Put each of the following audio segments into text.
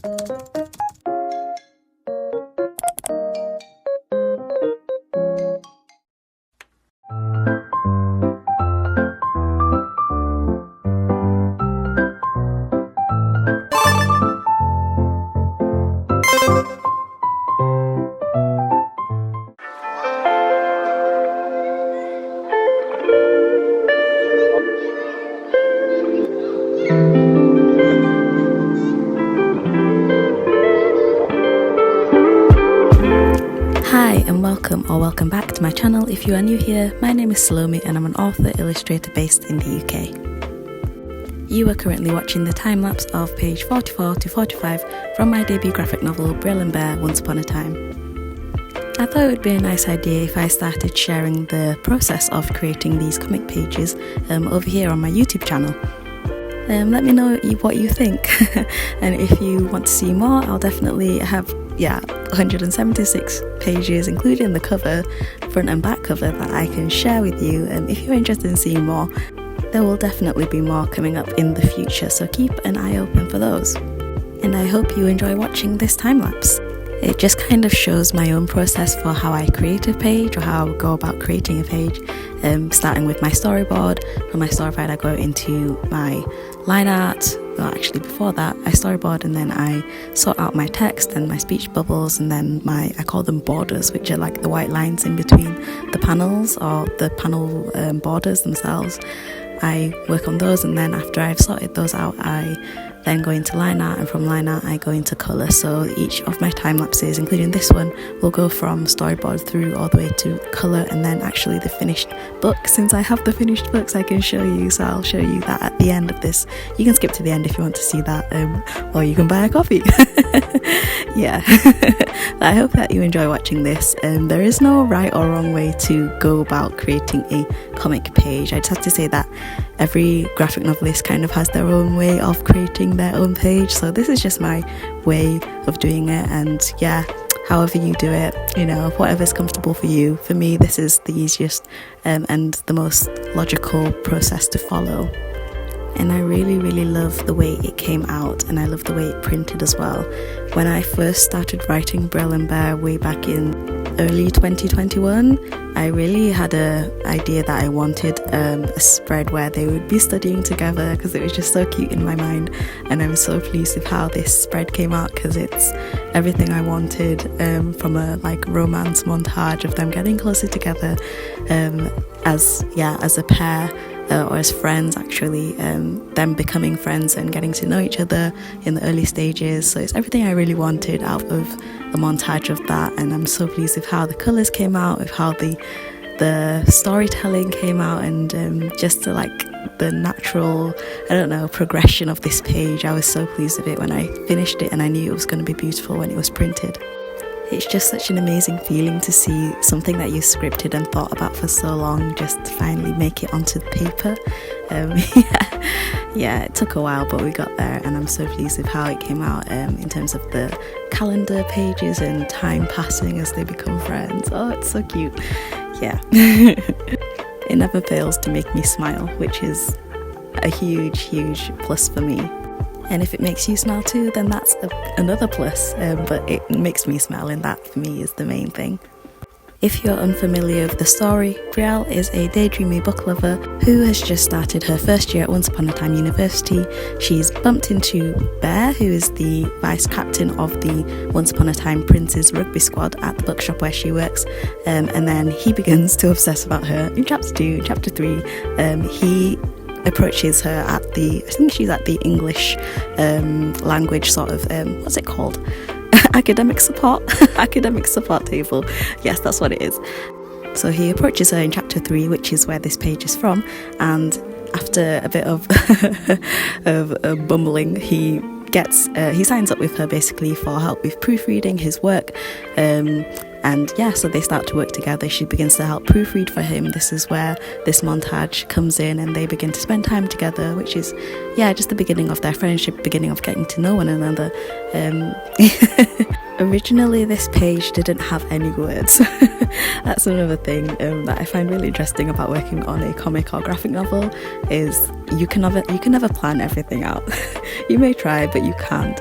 Hi and welcome back to my channel. If you are new here, my name is Salome and I'm an author illustrator based in the UK. You are currently watching the time lapse of page 44 to 45 from my debut graphic novel Brielle and Bear Once Upon a Time. I thought it would be a nice idea if I started sharing the process of creating these comic pages over here on my YouTube channel. Let me know what you think and if you want to see more, I'll definitely have 176 pages including the cover, front and back cover, that I can share with you. If you're interested in seeing more, there will definitely be more coming up in the future, so keep an eye open for those. And I hope you enjoy watching this time lapse. It just kind of shows my own process for how I create a page or how I go about creating a page, starting with my storyboard. From my storyboard I go into my line art. Well, actually before that I storyboard and then I sort out my text and my speech bubbles, and then I call them borders, which are like the white lines in between the panels or the panel borders themselves. I work on those, and then after I've sorted those out I then go into line art, and from line art I go into colour. So each of my time lapses, including this one, will go from storyboard through all the way to colour, and then actually the finished book. Since I have the finished books I can show you, so I'll show you that at the end of this. You can skip to the end if you want to see that, or you can buy a copy. Yeah. I hope that you enjoy watching this. There is no right or wrong way to go about creating a comic page. I just have to say that every graphic novelist kind of has their own way of creating their own page, so this is just my way of doing it. And yeah, however you do it, whatever's comfortable for you. For me, this is the easiest and the most logical process to follow. And I really love the way it came out, and I love the way it printed as well. When I first started writing Brielle and Bear way back in early 2021, I really had an idea that I wanted a spread where they would be studying together, because it was just so cute in my mind, and I'm so pleased with how this spread came out, because it's everything I wanted, from a romance montage of them getting closer together as a pair. Or as friends, actually, them becoming friends and getting to know each other in the early stages. So it's everything I really wanted out of a montage of that, and I'm so pleased with how the colours came out, with how the storytelling came out, and just the natural, progression of this page. I was so pleased with it when I finished it, and I knew it was going to be beautiful when it was printed. It's just such an amazing feeling to see something that you scripted and thought about for so long just finally make it onto paper. Yeah, it took a while, but we got there, and I'm so pleased with how it came out in terms of the calendar pages and time passing as they become friends. Oh, it's so cute. Yeah. It never fails to make me smile, which is a huge plus for me. And if it makes you smile too, then that's another plus, but it makes me smile, and that for me is the main thing. If you're unfamiliar with the story, Brielle is a daydreamy book lover who has just started her first year at Once Upon a Time University. She's bumped into Bear, who is the vice captain of the Once Upon a Time Prince's rugby squad at the bookshop where she works, and then he begins to obsess about her. In chapter 2, chapter 3, he approaches her I think she's at the English language sort of, what's it called? Academic support table. Yes, that's what it is. So he approaches her in chapter 3, which is where this page is from, and after a bit of bumbling, he signs up with her basically for help with proofreading his work. So they start to work together. She begins to help proofread for him. This is where this montage comes in, and they begin to spend time together, which is, just the beginning of their friendship, beginning of getting to know one another. Originally, this page didn't have any words. That's another thing that I find really interesting about working on a comic or graphic novel, is you can never plan everything out. You may try, but you can't.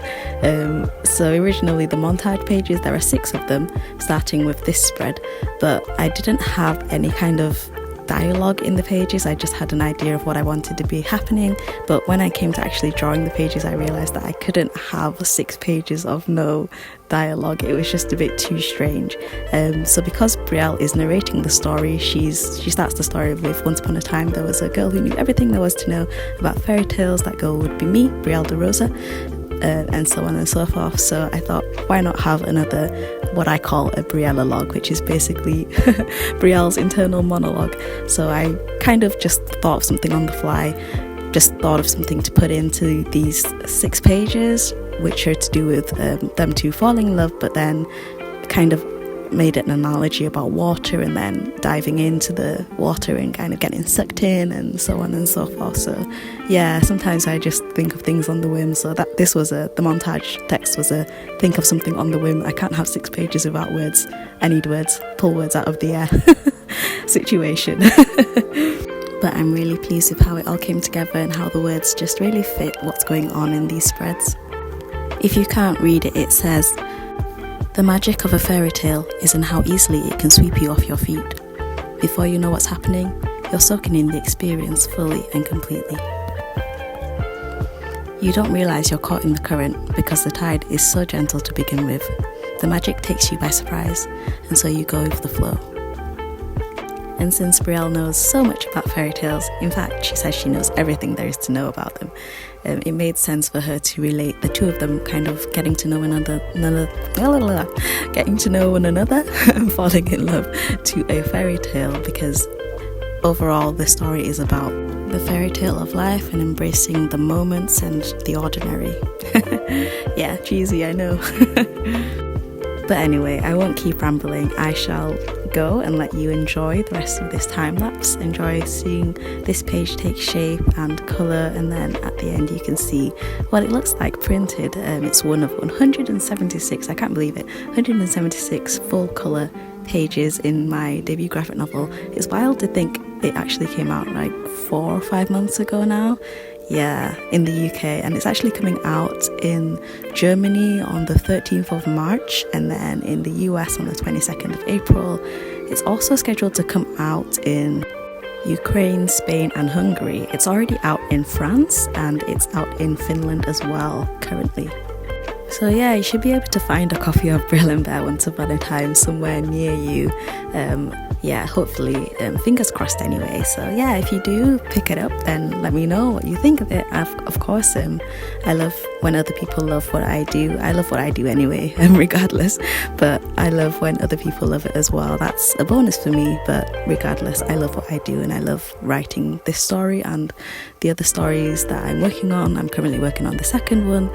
So originally the montage pages, there are 6 of them, starting with this spread, but I didn't have any kind of dialogue in the pages. I just had an idea of what I wanted to be happening, but when I came to actually drawing the pages, I realised that I couldn't have 6 pages of no dialogue. It was just a bit too strange. So because Brielle is narrating the story, she starts the story with, once upon a time there was a girl who knew everything there was to know about fairy tales. That girl would be me, Brielle de Rosa, and so on and so forth. So I thought, why not have another, what I call a Brielle-log, which is basically Brielle's internal monologue. So I kind of just thought of something on the fly, just thought of something to put into these 6 pages, which are to do with them two falling in love, but then kind of made an analogy about water, and then diving into the water and kind of getting sucked in, and so on and so forth. So yeah, sometimes I just think of things on the whim. So that this was the montage text was a think of something on the whim. I can't have 6 pages without words. I need words, pull words out of the air situation. But I'm really pleased with how it all came together and how the words just really fit what's going on in these spreads. If you can't read it, it says, "The magic of a fairy tale is in how easily it can sweep you off your feet. Before you know what's happening, you're soaking in the experience fully and completely. You don't realise you're caught in the current because the tide is so gentle to begin with. The magic takes you by surprise, and so you go with the flow." And since Brielle knows so much about fairy tales, in fact she says she knows everything there is to know about them, it made sense for her to relate the two of them kind of getting to know one another and falling in love to a fairy tale, because overall the story is about the fairy tale of life and embracing the moments and the ordinary. Yeah, cheesy, I know. But anyway, I won't keep rambling. I shall go and let you enjoy the rest of this time lapse. Enjoy seeing this page take shape and colour, and then at the end you can see what it looks like printed. It's one of 176, I can't believe it, 176 full colour pages in my debut graphic novel. It's wild to think it actually came out like 4 or 5 months ago now. Yeah, in the UK, and it's actually coming out in Germany on the 13th of March, and then in the US on the 22nd of April. It's also scheduled to come out in Ukraine, Spain and Hungary. It's already out in France, and it's out in Finland as well currently. So yeah, you should be able to find a copy of Brielle and Bear Once Upon a Time somewhere near you. Yeah, hopefully, fingers crossed anyway. So yeah, if you do pick it up, then let me know what you think of it. Of course, I love when other people love what I do. I love what I do anyway, regardless, but I love when other people love it as well. That's a bonus for me, but regardless, I love what I do, and I love writing this story and the other stories that I'm working on. I'm currently working on the second one,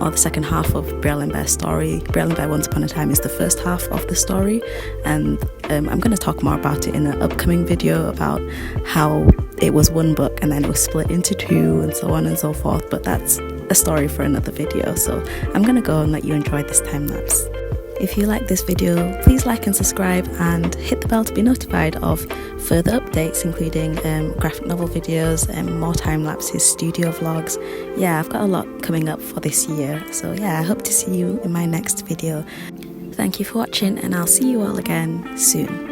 or the second half of Brielle and Bear's story. Brielle and Bear Once Upon a Time is the first half of the story, and I'm going to talk more about it in an upcoming video about how it was one book and then it was split into 2 and so on and so forth, but that's a story for another video. So I'm going to go and let you enjoy this time lapse. If you like this video, please like and subscribe and hit the bell to be notified of further updates, including graphic novel videos and more time lapses, studio vlogs. Yeah, I've got a lot coming up for this year, so yeah, I hope to see you in my next video. Thank you for watching, and I'll see you all again soon.